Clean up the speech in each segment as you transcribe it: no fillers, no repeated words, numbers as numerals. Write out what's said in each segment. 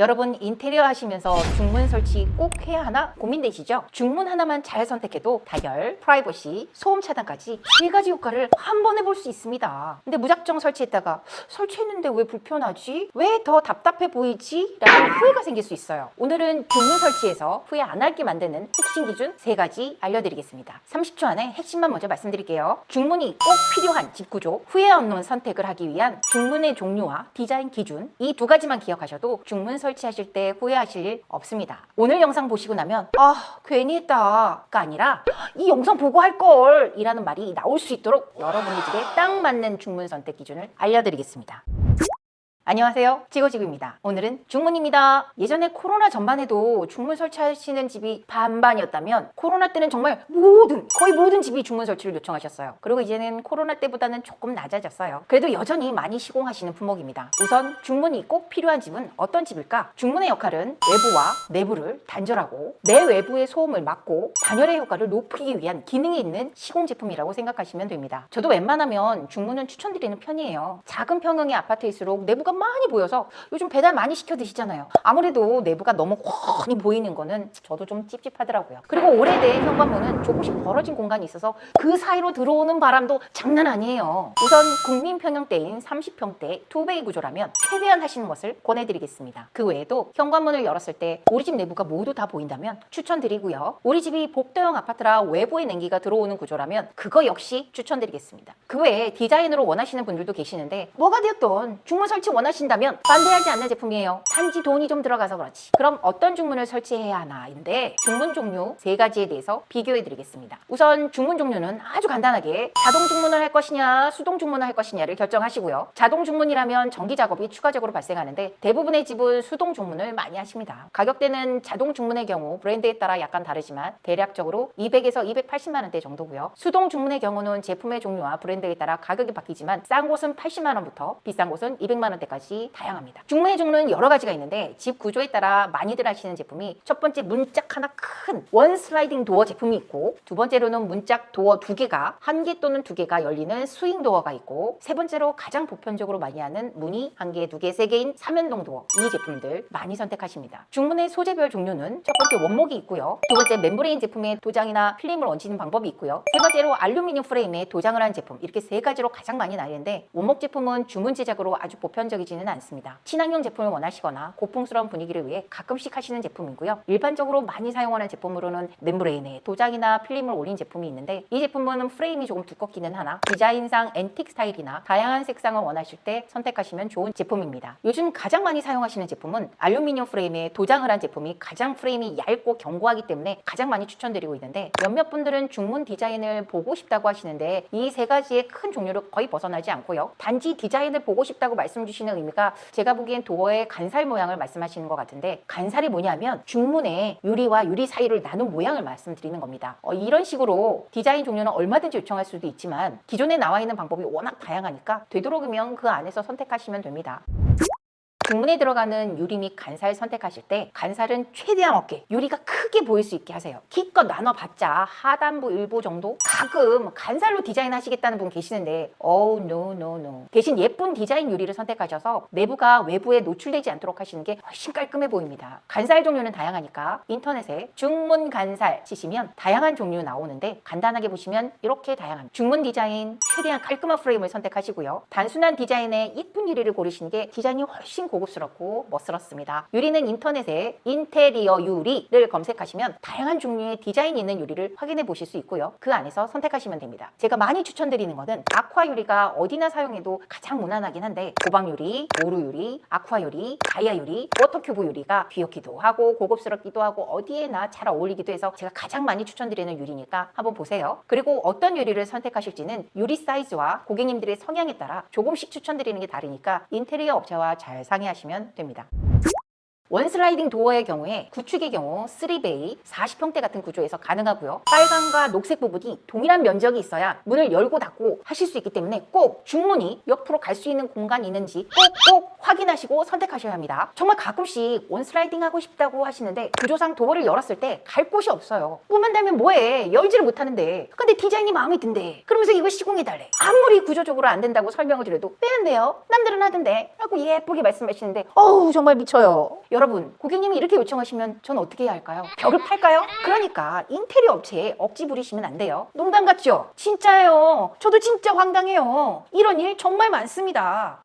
여러분 인테리어 하시면서 중문 설치 꼭 해야 하나 고민되시죠? 중문 하나만 잘 선택해도 다열, 프라이버시, 소음 차단까지 3가지 효과를 한 번에 볼 수 있습니다. 근데 무작정 설치했다가 설치했는데 왜 불편하지? 왜 더 답답해 보이지? 라는 후회가 생길 수 있어요. 오늘은 중문 설치에서 후회 안 하게 만드는 핵심 기준 3가지 알려드리겠습니다. 30초 안에 핵심만 먼저 말씀드릴게요. 중문이 꼭 필요한 집 구조, 후회 없는 선택을 하기 위한 중문의 종류와 디자인 기준, 이 2가지만 기억하셔도 중문 설치하실 때 후회하실 일 없습니다. 오늘 영상 보시고 나면 괜히 했다가 아니라 이 영상 보고 할걸 이라는 말이 나올 수 있도록 여러분의 집에 딱 맞는 중문 선택 기준을 알려드리겠습니다. 안녕하세요, 지고지구입니다. 오늘은 중문입니다. 예전에 코로나 전반에도 중문 설치하시는 집이 반반이었다면 코로나 때는 정말 거의 모든 집이 중문 설치를 요청하셨어요. 그리고 이제는 코로나 때보다는 조금 낮아졌어요. 그래도 여전히 많이 시공하시는 품목입니다. 우선 중문이 꼭 필요한 집은 어떤 집일까? 중문의 역할은 외부와 내부를 단절하고 내 외부의 소음을 막고 단열의 효과를 높이기 위한 기능이 있는 시공 제품이라고 생각하시면 됩니다. 저도 웬만하면 중문은 추천드리는 편이에요. 작은 평형의 아파트일수록 내부가 많이 보여서 요즘 배달 많이 시켜 드시잖아요. 아무래도 내부가 너무 훤히 보이는 거는 저도 좀 찝찝하더라고요. 그리고 오래된 현관문은 조금씩 벌어진 공간이 있어서 그 사이로 들어오는 바람도 장난 아니에요. 우선 국민 평형대인 30평대 2베이 구조라면 최대한 하시는 것을 권해드리겠습니다. 그 외에도 현관문을 열었을 때 우리 집 내부가 모두 다 보인다면 추천드리고요. 우리 집이 복도형 아파트라 외부에 냉기가 들어오는 구조라면 그거 역시 추천드리겠습니다. 그 외에 디자인으로 원하시는 분들도 계시는데 뭐가 되었던 중문 설치 원하신다면 반대하지 않는 제품이에요. 단지 돈이 좀 들어가서 그렇지. 그럼 어떤 중문을 설치해야 하나인데 중문 종류 3가지에 대해서 비교해 드리겠습니다. 우선 중문 종류는 아주 간단하게 자동 중문을 할 것이냐 수동 중문을 할 것이냐를 결정하시고요. 자동 중문이라면 전기 작업이 추가적으로 발생하는데 대부분의 집은 수동 중문을 많이 하십니다. 가격대는 자동 중문의 경우 브랜드에 따라 약간 다르지만 대략적으로 200에서 280만 원대 정도고요. 수동 중문의 경우는 제품의 종류와 브랜드에 따라 가격이 바뀌지만 싼 곳은 80만 원부터 비싼 곳은 200만 원대까지 다양합니다. 중문의 종류는 여러 가지가 있는데 집 구조에 따라 많이들 하시는 제품이 첫 번째 문짝 하나 큰 원 슬라이딩 도어 제품이 있고 두 번째로는 문짝 도어 2개가 1개 또는 2개가 열리는 스윙 도어가 있고 세 번째로 가장 보편적으로 많이 하는 문이 1개, 2개, 3개인 3연동 도어 이 제품들 많이 선택하십니다. 중문의 소재별 종류는 첫 번째 원목이 있고요. 두 번째 멤브레인 제품에 도장이나 필름을 얹히는 방법이 있고요. 세 번째로 알루미늄 프레임에 도장을 한 제품 이렇게 3가지로 가장 많이 나뉘는데 원목 제품은 주문 제작으로 아주 보편적이지는 않습니다. 친환경 제품을 원하시거나 고풍스러운 분위기를 위해 가끔씩 하시는 제품이고요. 일반적으로 많이 사용하는 제품으로는 멤브레인에 도장이나 필름을 올린 제품이 있는데 이 제품은 프레임이 조금 두껍기는 하나 디자인상 앤틱 스타일이나 다양한 색상을 원하실 때 선택하시면 좋은 제품입니다. 요즘 가장 많이 사용하시는 제품은 알루미늄 프레임에 도장을 한 제품이 가장 프레임이 얇고 견고하기 때문에 가장 많이 추천드리고 있는데 몇몇 분들은 중문 디자인을 보고 싶다고 하시는데 이 3가지의 큰 종류를 거의 벗어나지 않고요. 단지 디자인을 보고 싶다고 말씀 주시는 의미가 제가 보기엔 도어의 간살 모양을 말씀하시는 것 같은데 간살이 뭐냐면 중문에 유리와 유리 사이를 나눈 모양을 말씀드리는 겁니다. 이런 식으로 디자인 종류는 얼마든지 요청할 수도 있지만 기존에 나와 있는 방법이 워낙 다양하니까 되도록이면 그 안에서 선택하시면 됩니다. 중문에 들어가는 유리 및 간살 선택하실 때 간살은 최대한 없게 유리가 크게 보일 수 있게 하세요. 기껏 나눠봤자 하단부 일부 정도? 가끔 간살로 디자인 하시겠다는 분 계시는데 no. 대신 예쁜 디자인 유리를 선택하셔서 내부가 외부에 노출되지 않도록 하시는 게 훨씬 깔끔해 보입니다. 간살 종류는 다양하니까 인터넷에 중문 간살 치시면 다양한 종류 나오는데 간단하게 보시면 이렇게 다양합니다. 중문 디자인 최대한 깔끔한 프레임을 선택하시고요. 단순한 디자인에 예쁜 유리를 고르시는 게 디자인이 훨씬 고급스럽고 멋스럽습니다. 유리는 인터넷에 인테리어 유리를 검색하시면 다양한 종류의 디자인이 있는 유리를 확인해 보실 수 있고요. 그 안에서 선택하시면 됩니다. 제가 많이 추천드리는 것은 아쿠아 유리가 어디나 사용해도 가장 무난하긴 한데 고방 유리, 오루 유리, 아쿠아 유리, 다이아 유리, 워터큐브 유리가 귀엽기도 하고 고급스럽기도 하고 어디에나 잘 어울리기도 해서 제가 가장 많이 추천드리는 유리니까 한번 보세요. 그리고 어떤 유리를 선택하실지는 유리 사이즈와 고객님들의 성향에 따라 조금씩 추천드리는 게 다르니까 인테리어 업체와 잘 상의하시면 됩니다. 원 슬라이딩 도어의 경우에 구축의 경우 3베이 40평대 같은 구조에서 가능하고요. 빨강과 녹색 부분이 동일한 면적이 있어야 문을 열고 닫고 하실 수 있기 때문에 꼭 중문이 옆으로 갈 수 있는 공간이 있는지 꼭 확인하시고 선택하셔야 합니다. 정말 가끔씩 원 슬라이딩 하고 싶다고 하시는데 구조상 도어를 열었을 때 갈 곳이 없어요. 문만 닫으면 뭐해? 열지를 못하는데. 근데 디자인이 마음에 든대. 그러면서 이거 시공해달래. 아무리 구조적으로 안 된다고 설명을 드려도 왜 안 돼요? 남들은 하던데 라고 예쁘게 말씀하시는데 어우 정말 미쳐요. 여러분, 고객님이 이렇게 요청하시면 전 어떻게 해야 할까요? 벽을 팔까요? 그러니까 인테리어 업체에 억지 부리시면 안 돼요. 농담 같죠? 진짜예요. 저도 진짜 황당해요. 이런 일 정말 많습니다.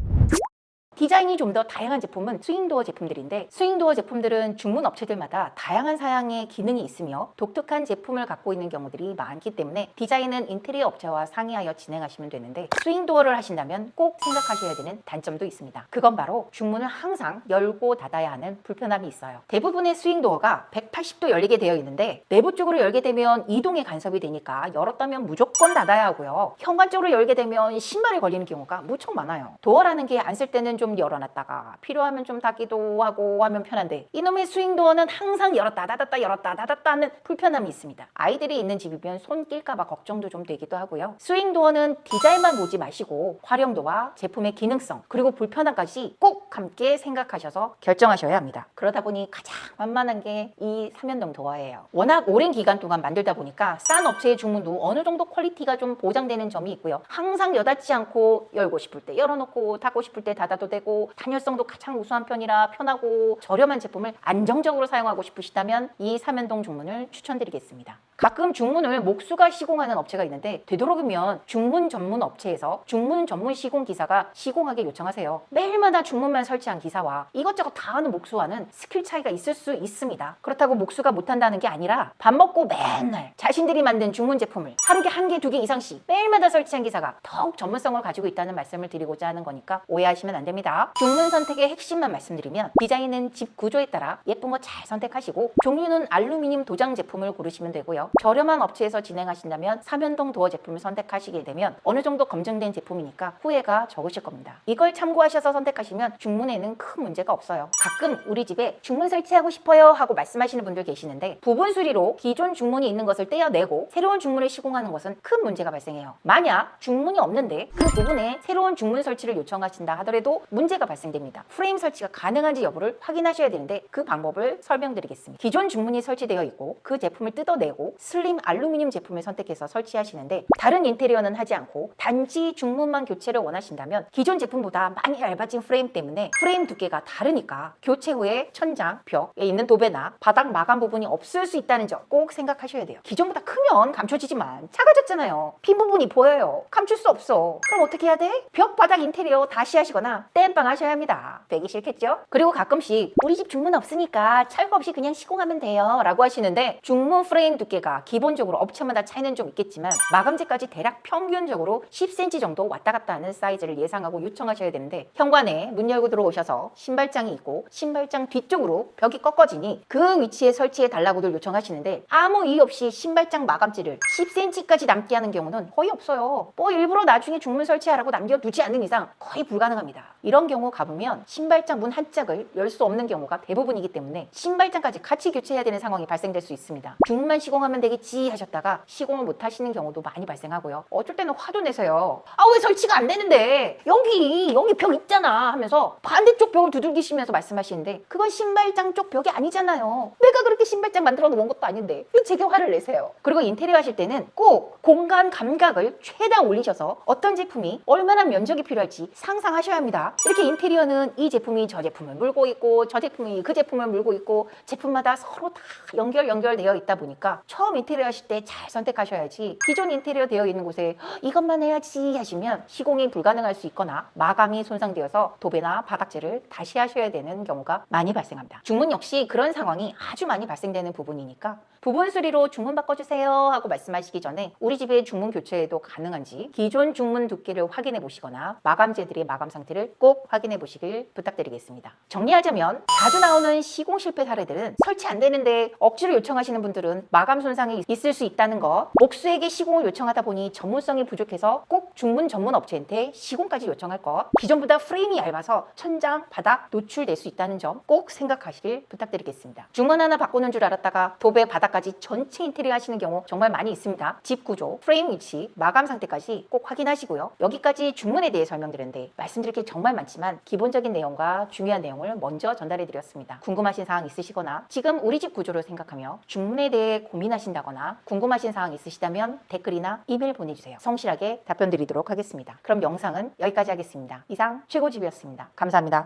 디자인이 좀 더 다양한 제품은 스윙도어 제품들인데, 스윙도어 제품들은 중문 업체들마다 다양한 사양의 기능이 있으며 독특한 제품을 갖고 있는 경우들이 많기 때문에 디자인은 인테리어 업체와 상의하여 진행하시면 되는데, 스윙도어를 하신다면 꼭 생각하셔야 되는 단점도 있습니다. 그건 바로 중문을 항상 열고 닫아야 하는 불편함이 있어요. 대부분의 스윙도어가 180도 열리게 되어 있는데, 내부 쪽으로 열게 되면 이동에 간섭이 되니까 열었다면 무조건 닫아야 하고요. 현관 쪽으로 열게 되면 신발에 걸리는 경우가 무척 많아요. 도어라는 게 안 쓸 때는 좀 열어놨다가 필요하면 좀 닫기도 하고 하면 편한데, 이놈의 스윙도어는 항상 열었다 닫았다 열었다 닫았다 하는 불편함이 있습니다. 아이들이 있는 집이면 손 낄까봐 걱정도 좀 되기도 하고요. 스윙도어는 디자인만 보지 마시고 활용도와 제품의 기능성 그리고 불편함까지 꼭 함께 생각하셔서 결정하셔야 합니다. 그러다 보니 가장 만만한 게 이 삼연동 도어예요. 워낙 오랜 기간 동안 만들다 보니까 싼 업체의 중문도 어느 정도 퀄리티가 좀 보장되는 점이 있고요. 항상 여닫지 않고 열고 싶을 때 열어놓고 닫고 싶을 때 닫아도 되고, 단열성도 가장 우수한 편이라 편하고 저렴한 제품을 안정적으로 사용하고 싶으시다면 이 삼연동 중문을 추천드리겠습니다. 가끔 중문을 목수가 시공하는 업체가 있는데, 되도록이면 중문 전문 업체에서 중문 전문 시공 기사가 시공하게 요청하세요. 매일마다 중문만 설치한 기사와 이것저것 다 하는 목수와는 스킬 차이가 있을 수 있습니다. 그렇다고 목수가 못한다는 게 아니라 밥 먹고 맨날 자신들이 만든 중문 제품을 하루에 1개, 2개 이상씩 매일마다 설치한 기사가 더욱 전문성을 가지고 있다는 말씀을 드리고자 하는 거니까 오해하시면 안 됩니다. 중문 선택의 핵심만 말씀드리면, 디자인은 집 구조에 따라 예쁜 거 잘 선택하시고, 종류는 알루미늄 도장 제품을 고르시면 되고요. 저렴한 업체에서 진행하신다면 삼연동 도어 제품을 선택하시게 되면 어느 정도 검증된 제품이니까 후회가 적으실 겁니다. 이걸 참고하셔서 선택하시면 중문에는 큰 문제가 없어요. 가끔 우리 집에 중문 설치하고 싶어요 하고 말씀하시는 분들 계시는데, 부분 수리로 기존 중문이 있는 것을 떼어내고 새로운 중문을 시공하는 것은 큰 문제가 발생해요. 만약 중문이 없는데 그 부분에 새로운 중문 설치를 요청하신다 하더라도 문제가 발생됩니다. 프레임 설치가 가능한지 여부를 확인하셔야 되는데, 그 방법을 설명드리겠습니다. 기존 중문이 설치되어 있고 그 제품을 뜯어내고 슬림 알루미늄 제품을 선택해서 설치하시는데, 다른 인테리어는 하지 않고 단지 중문만 교체를 원하신다면 기존 제품보다 많이 얇아진 프레임 때문에 프레임 두께가 다르니까 교체 후에 천장, 벽에 있는 도배나 바닥 마감 부분이 없을 수 있다는 점 꼭 생각하셔야 돼요. 기존보다 크면 감춰지지만 작아졌잖아요. 핀 부분이 보여요. 감출 수 없어. 그럼 어떻게 해야 돼? 벽, 바닥 인테리어 다시 하시거나 땜빵 하셔야 합니다. 되기 싫겠죠? 그리고 가끔씩 우리 집 중문 없으니까 철거 없이 그냥 시공하면 돼요 라고 하시는데, 중문 프레임 두께가 기본적으로 업체마다 차이는 좀 있겠지만 마감재까지 대략 평균적으로 10cm 정도 왔다 갔다 하는 사이즈를 예상하고 요청하셔야 되는데, 현관에 문 열고 들어오셔서 신발장이 있고 신발장 뒤쪽으로 벽이 꺾어지니 그 위치에 설치해 달라고들 요청하시는데, 아무 이유 없이 신발장 마감재를 10cm까지 남게 하는 경우는 거의 없어요. 뭐 일부러 나중에 중문 설치하라고 남겨두지 않는 이상 거의 불가능합니다. 이런 경우 가보면 신발장 문 한 짝을 열 수 없는 경우가 대부분이기 때문에 신발장까지 같이 교체해야 되는 상황이 발생될 수 있습니다. 중문만 시공하면 되겠지 하셨다가 시공을 못 하시는 경우도 많이 발생하고요. 어쩔 때는 화도 내세요. 아, 왜 설치가 안 되는데 여기 벽 있잖아 하면서 반대쪽 벽을 두들기시면서 말씀하시는데, 그건 신발장 쪽 벽이 아니잖아요. 내가 그렇게 신발장 만들어 놓은 것도 아닌데 왜 제게 화를 내세요? 그리고 인테리어 하실 때는 꼭 공간 감각을 최대한 올리셔서 어떤 제품이 얼마나 면적이 필요할지 상상하셔야 합니다. 이렇게 인테리어는 이 제품이 저 제품을 물고 있고 저 제품이 그 제품을 물고 있고 제품마다 서로 다 연결되어 있다 보니까 처음 인테리어 하실 때 잘 선택하셔야지, 기존 인테리어 되어 있는 곳에 이것만 해야지 하시면 시공이 불가능할 수 있거나 마감이 손상되어서 도배나 바닥재를 다시 하셔야 되는 경우가 많이 발생합니다. 중문 역시 그런 상황이 아주 많이 발생되는 부분이니까 부분 수리로 중문 바꿔주세요 하고 말씀하시기 전에 우리 집의 중문 교체도 가능한지 기존 중문 두께를 확인해 보시거나 마감재들의 마감 상태를 꼭 확인해 보시길 부탁드리겠습니다. 정리하자면, 자주 나오는 시공 실패 사례들은 설치 안 되는데 억지로 요청하시는 분들은 마감 손상이 있을 수 있다는 것, 목수에게 시공을 요청하다 보니 전문성이 부족해서 꼭 중문 전문 업체한테 시공까지 요청할 것, 기존보다 프레임이 얇아서 천장, 바닥 노출될 수 있다는 점 꼭 생각하시길 부탁드리겠습니다. 중문 하나 바꾸는 줄 알았다가 도배, 바닥까지 전체 인테리어 하시는 경우 정말 많이 있습니다. 집 구조, 프레임 위치, 마감 상태까지 꼭 확인하시고요. 여기까지 중문에 대해 설명드렸는데 말씀드릴 게 정말 많지만 기본적인 내용과 중요한 내용을 먼저 전달해 드렸습니다. 궁금하신 사항 있으시거나 지금 우리 집 구조를 생각하며 중문에 대해 고민하신다거나 궁금하신 사항 있으시다면 댓글이나 이메일 보내주세요. 성실하게 답변 드리도록 하겠습니다. 그럼 영상은 여기까지 하겠습니다. 이상 최고집이었습니다. 감사합니다.